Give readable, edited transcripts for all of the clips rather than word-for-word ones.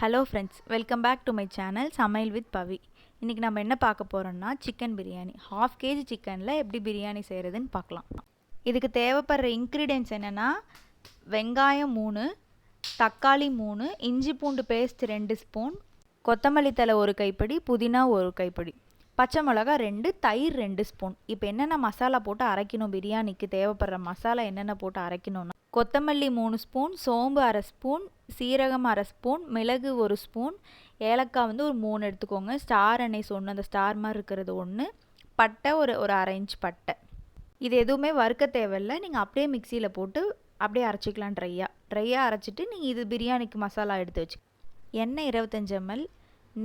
Hello friends, welcome back to my channel சமையல் with Pavi. இன்றைக்கி நம்ம என்ன பார்க்க போகிறோம்னா சிக்கன் பிரியாணி. 1/2 kg சிக்கனில் எப்படி பிரியாணி செய்கிறதுன்னு பார்க்கலாம். இதுக்கு தேவைப்படுற இன்க்ரீடியன்ட்ஸ் என்னென்னா வெங்காயம் 3, தக்காளி 3, இஞ்சி பூண்டு பேஸ்ட் 2 ஸ்பூன், கொத்தமல்லி தழை 1 கைப்பிடி, புதினா 1 கைப்பிடி, பச்சை மிளகா 2, தயிர் 2 ஸ்பூன். இப்போ என்னென்ன மசாலா போட்டு அரைக்கணும், பிரியாணிக்கு தேவைப்படுற மசாலா என்னென்ன போட்டு அரைக்கணும்னா கொத்தமல்லி 3 ஸ்பூன், சோம்பு 1/2 ஸ்பூன், சீரகம் 1/2 ஸ்பூன், மிளகு 1 ஸ்பூன், ஏலக்காய் ஒரு 3 எடுத்துக்கோங்க, ஸ்டார் அனைஸ் 1, அந்த ஸ்டார் மாதிரி இருக்கிறது 1, பட்டை ஒரு 1/2 இன்ச் பட்டை. இது எதுவுமே வறுக்க தேவையில்லை, நீங்கள் அப்படியே மிக்சியில் போட்டு அப்படியே அரைச்சிக்கலாம். ட்ரையாக அரைச்சிட்டு நீங்கள் இது பிரியாணிக்கு மசாலா எடுத்து வச்சு எண்ணெய் 25 ml,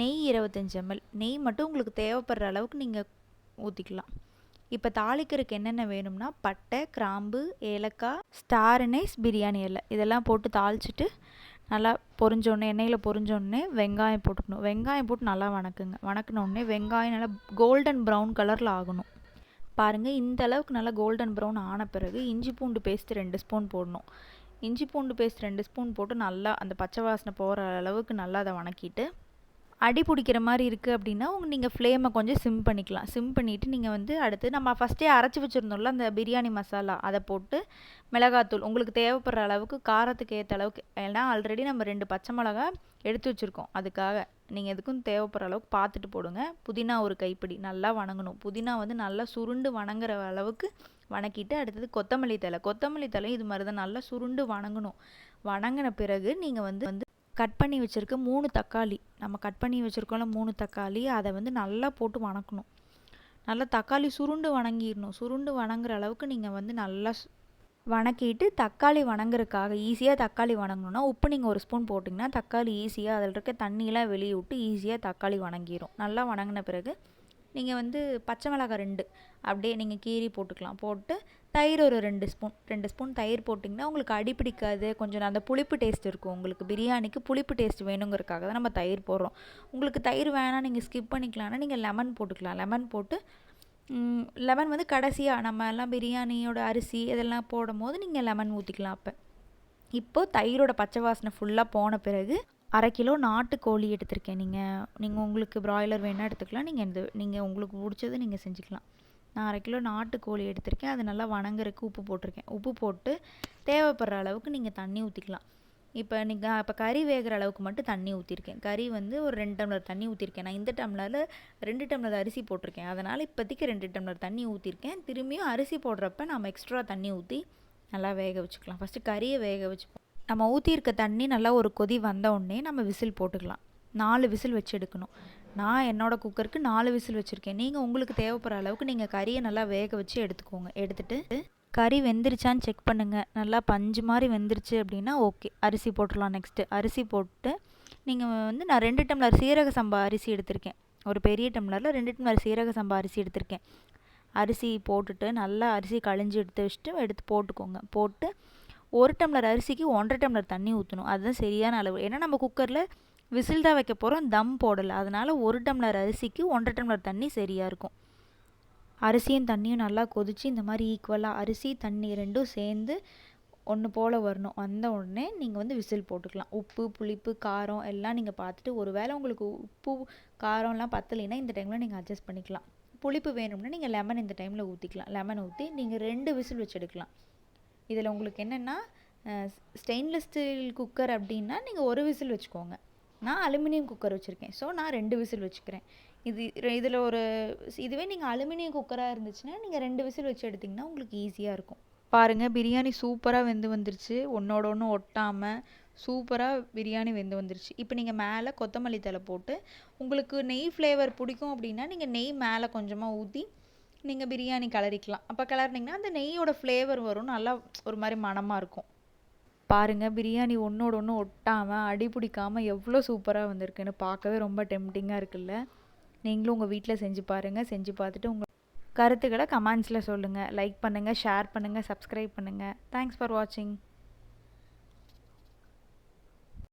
நெய் 25 ml. நெய் மட்டும் உங்களுக்கு தேவைப்படுற அளவுக்கு நீங்கள் ஊற்றிக்கலாம். இப்போ தாளிக்கிறதுக்கு என்னென்ன வேணும்னா பட்டை, கிராம்பு, ஏலக்காய், ஸ்டார் அனைஸ், பிரியாணி இலை இதெல்லாம் போட்டு தாளிச்சிட்டு நல்லா பொரிஞ்சோடனே எண்ணெயில் பொரிஞ்சோடனே வெங்காயம் போட்டுக்கணும். வெங்காயம் போட்டு நல்லா வணக்கினோடனே வெங்காயம் நல்லா கோல்டன் ப்ரௌன் கலரில் ஆகணும். பாருங்கள், இந்த அளவுக்கு நல்லா கோல்டன் ப்ரௌன் ஆன பிறகு இஞ்சி பூண்டு பேஸ்ட் 2 ஸ்பூன் போடணும். இஞ்சி பூண்டு பேஸ்ட் 2 ஸ்பூன் போட்டு நல்லா அந்த பச்சை வாசனை போகிற அளவுக்கு நல்லா அதை வணக்கிட்டு, அடி பிடிக்கிற மாதிரி இருக்குது அப்படின்னா நீங்கள் ஃப்ளேமை கொஞ்சம் சிம் பண்ணிக்கலாம். சிம் பண்ணிவிட்டு நீங்கள் அடுத்து நம்ம ஃபஸ்ட்டே அரைச்சி வச்சுருந்தோம்ல அந்த பிரியாணி மசாலா, அதை போட்டு மிளகாத்தூள் உங்களுக்கு தேவைப்படுற அளவுக்கு காரத்துக்கு ஏற்ற அளவுக்கு, ஏன்னா ஆல்ரெடி நம்ம 2 பச்சை மிளகா எடுத்து வச்சுருக்கோம், அதுக்காக நீங்கள் எதுக்கும் தேவைப்படுற அளவுக்கு பார்த்துட்டு போடுங்க. புதினா 1 கைப்பிடி நல்லா வணங்கணும். புதினா நல்லா சுருண்டு வணங்குற அளவுக்கு வணக்கிட்டு, அடுத்தது கொத்தமல்லி தழை இது மாதிரி தான் நல்லா சுருண்டு வணங்கணும். வணங்கின பிறகு நீங்கள் கட் பண்ணி வச்சுருக்க 3 தக்காளி, நம்ம கட் பண்ணி வச்சுருக்கோம்ல 3 தக்காளி, அதை நல்லா போட்டு வணக்கணும். நல்லா தக்காளி சுருண்டு வணங்கிடணும். சுருண்டு வணங்குற அளவுக்கு நீங்கள் நல்லா வணக்கிட்டு, தக்காளி வணங்குறதுக்காக ஈஸியாக தக்காளி வணங்கணுன்னா உப்பு நீங்கள் 1 ஸ்பூன் போட்டிங்கன்னா தக்காளி ஈஸியாக அதில் இருக்க தண்ணியெலாம் வெளியே விட்டு ஈஸியாக தக்காளி வணங்கிடும். நல்லா வணங்கின பிறகு நீங்கள் பச்சை மிளகாய் 2 அப்படியே நீங்கள் கீரி போட்டுக்கலாம். போட்டு தயிர் ஒரு 2 ஸ்பூன் தயிர் போட்டிங்கன்னா உங்களுக்கு அடி பிடிக்காது. கொஞ்சம் அந்த புளிப்பு டேஸ்ட் இருக்கும். உங்களுக்கு பிரியாணிக்கு புளிப்பு டேஸ்ட் வேணுங்கிறதுக்காக தான் நம்ம தயிர் போடுறோம். உங்களுக்கு தயிர் வேணாம், நீங்கள் ஸ்கிப் பண்ணிக்கலாம்னா நீங்கள் லெமன் போட்டுக்கலாம். லெமன் போட்டு லெமன் கடைசியாக நம்ம எல்லாம் பிரியாணியோட அரிசி இதெல்லாம் போடும் போது நீங்கள் லெமன் ஊற்றிக்கலாம். இப்போது தயிரோட பச்சை வாசனை ஃபுல்லாக போன பிறகு 1/2 கிலோ நாட்டுக்கோழி எடுத்திருக்கேன். நீங்கள் உங்களுக்கு ப்ராய்லர் வேணால் எடுத்துக்கலாம். நீங்கள் உங்களுக்கு பிடிச்சது நீங்கள் செஞ்சுக்கலாம். நான் 1/2 கிலோ நாட்டுக்கோழி எடுத்திருக்கேன். அது நல்லா வணங்குறதுக்கு உப்பு போட்டிருக்கேன். உப்பு போட்டு தேவைப்படுற அளவுக்கு நீங்கள் தண்ணி ஊற்றிக்கலாம். இப்போ கறி வேகிற அளவுக்கு மட்டும் தண்ணி ஊற்றிருக்கேன். கறி ஒரு 2 டம்ளர் தண்ணி ஊற்றிருக்கேன். நான் இந்த டம்ளரில் 2 டம்ளர் அரிசி போட்டிருக்கேன். அதனால் இப்போதைக்கு 2 டம்ளர் தண்ணி ஊற்றிருக்கேன். திரும்பியும் அரிசி போடுறப்ப நம்ம எக்ஸ்ட்ரா தண்ணி ஊற்றி நல்லா வேக வச்சுக்கலாம். ஃபஸ்ட்டு கறியை வேக வச்சுப்போம். நம்ம ஊற்றிருக்க தண்ணி நல்லா ஒரு கொதி வந்த உடனே நம்ம விசில் போட்டுக்கலாம். 4 விசில் வச்சு எடுக்கணும். நான் என்னோடய குக்கருக்கு 4 விசில் வச்சுருக்கேன். நீங்கள் உங்களுக்கு தேவைப்படுற அளவுக்கு நீங்கள் கறியை நல்லா வேக வச்சு எடுத்துக்கோங்க. எடுத்துகிட்டு கறி வெந்துருச்சான்னு செக் பண்ணுங்கள். நல்லா பஞ்சு மாதிரி வெந்துருச்சு அப்படின்னா ஓகே, அரிசி போட்டுடலாம். நெக்ஸ்ட்டு அரிசி போட்டு நீங்கள் நான் 2 டம்ளர் சீரக சம்பா அரிசி எடுத்திருக்கேன். ஒரு பெரிய டம்ளரில் 2 டம்ளர் சீரக சம்பா அரிசி எடுத்திருக்கேன். அரிசி போட்டுட்டு நல்லா அரிசி கழிஞ்சி எடுத்து வச்சுட்டு எடுத்து போட்டுக்கோங்க. போட்டு 1 டம்ளர் அரிசிக்கு 1.5 டம்ளர் தண்ணி ஊற்றணும். அதுதான் சரியான அளவு. ஏன்னா நம்ம குக்கரில் விசில் தான் வைக்க போகிறோம், தம் போடலை. அதனால் 1 டம்ளர் அரிசிக்கு 1.5 டம்ளர் தண்ணி சரியாக இருக்கும். அரிசியும் தண்ணியும் நல்லா கொதித்து இந்த மாதிரி ஈக்குவலாக அரிசி தண்ணி 2ம் சேர்ந்து ஒன்று போல் வரணும். வந்த உடனே நீங்கள் விசில் போட்டுக்கலாம். உப்பு, புளிப்பு, காரம் எல்லாம் நீங்கள் பார்த்துட்டு, ஒரு வேளை உங்களுக்கு உப்பு காரம்லாம் பத்தலைன்னா இந்த டைமில் நீங்கள் அட்ஜஸ்ட் பண்ணிக்கலாம். புளிப்பு வேணும்னா நீங்கள் லெமன் இந்த டைமில் ஊற்றிக்கலாம். லெமன் ஊற்றி நீங்கள் 2 விசில் வச்சு எடுக்கலாம். இதில் உங்களுக்கு என்னென்னா ஸ்டெயின்லெஸ் ஸ்டீல் குக்கர் அப்படின்னா நீங்கள் 1 விசில் வச்சுக்கோங்க. நான் அலுமினியம் குக்கர் வச்சுருக்கேன், ஸோ நான் 2 விசில் வச்சுக்கிறேன். இதில் இதுவே நீங்கள் அலுமினியம் குக்கராக இருந்துச்சுன்னா நீங்கள் 2 விசில் வச்சு எடுத்திங்கன்னா உங்களுக்கு ஈஸியாக இருக்கும். பாருங்கள், பிரியாணி சூப்பராக வெந்து வந்துருச்சு. ஒன்றோட ஒன்று ஒட்டாமல் சூப்பராக பிரியாணி வெந்து வந்துருச்சு. இப்போ நீங்கள் மேலே கொத்தமல்லி தழை போட்டு, உங்களுக்கு நெய் ஃப்ளேவர் பிடிக்கும் அப்படின்னா நீங்கள் நெய் மேலே கொஞ்சமாக ஊற்றி நீங்கள் பிரியாணி கிளறிக்கலாம். அப்போ கிளறினீங்கன்னா அந்த நெய்யோட ஃப்ளேவர் வரும், நல்லா ஒரு மாதிரி மணமாக இருக்கும். பாருங்கள், பிரியாணி ஒன்றோட ஒன்று ஒட்டாமல் அடி பிடிக்காமல் எவ்வளோ சூப்பராக வந்திருக்குன்னு பார்க்கவே ரொம்ப டெம்டிங்காக இருக்குல்ல. நீங்களும் உங்கள் வீட்டில் செஞ்சு பாருங்கள். செஞ்சு பார்த்துட்டு உங்கள் கருத்துக்களை கமெண்ட்ஸில் சொல்லுங்கள். லைக் பண்ணுங்கள், ஷேர் பண்ணுங்கள், சப்ஸ்கிரைப் பண்ணுங்கள். தேங்க்ஸ் ஃபார் வாட்சிங்.